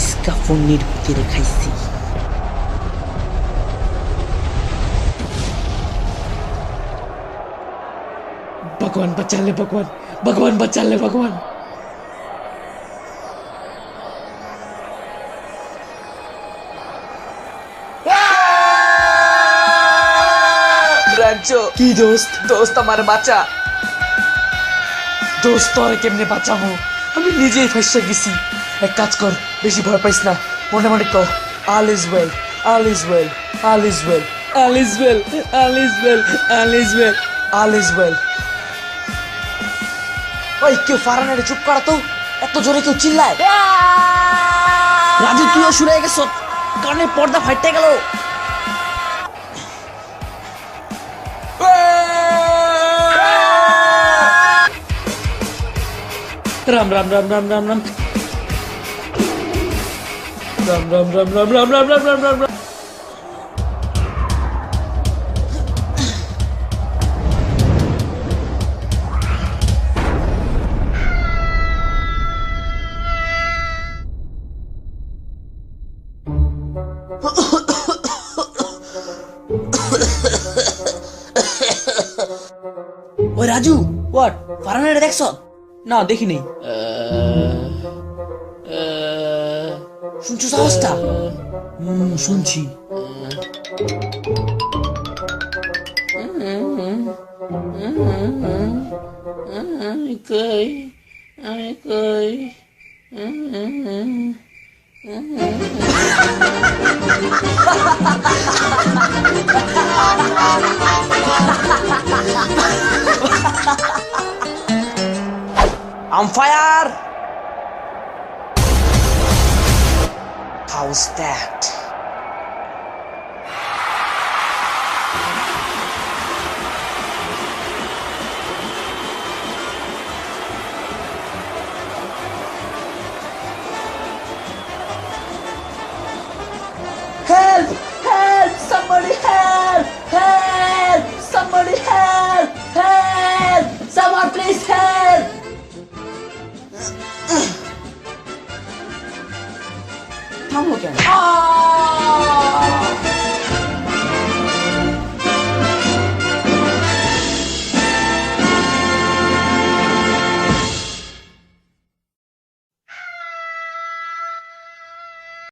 इसका फुन्नीर तेरे खाइसी भगवान बचा ले भगवान भगवान बचा ले भगवान কি দোস্ত দোস্ত আমার বাঁচা দোস্ত তোরে কেমনে বাঁচাবো আমি নিজেই ফাঁসে গেছি এক কাজ কর বেশি ভয় পাইস না মনে মনে কর all is well all is well all is well all is well all is well all is well all is well ওই কেউ ফারানারে চুপ করা তো এত জোরে কেউ চিল্লায় রাজু তুইও শুনে গেছ কানে পর্দা ফাইটে গেল राम राम राम राम राम राम राम राम राम राम राम राम राम राम राम राम ओ राजू व्हाट फाराना देखছো না দেখি নেই শুনছো সাহসটা শুনছি I'm fire! How's that? Help! Help! Somebody help! Help! Somebody help! Help! Someone please help! থামো কেন